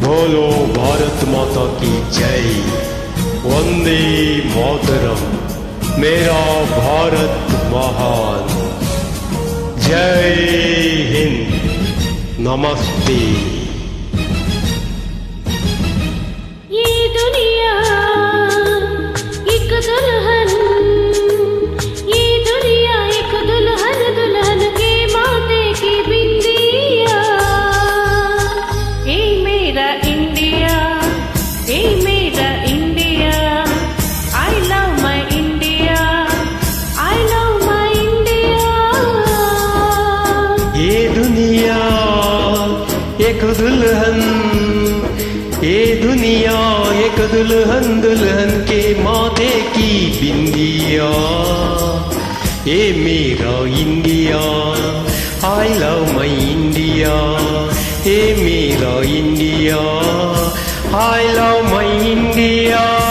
बोलो भारत माता की जय। वंदे मातरम। मेरा भारत महान। जय हिंद। नमस्ते। ये दुनिया एक दुल्हन, ये दुनिया एक दुल्हन, दुल्हन के माथे की बिंदिया। ए मेरा इंडिया, ए मेरा India, I love my India, I love my India. ये दुनिया एक दुल्हन, ये दुनिया एक दुल्हन, दुल्हन के माथे की बिंदिया। ये मेरा India, I love my India. ये मेरा India, I love my India.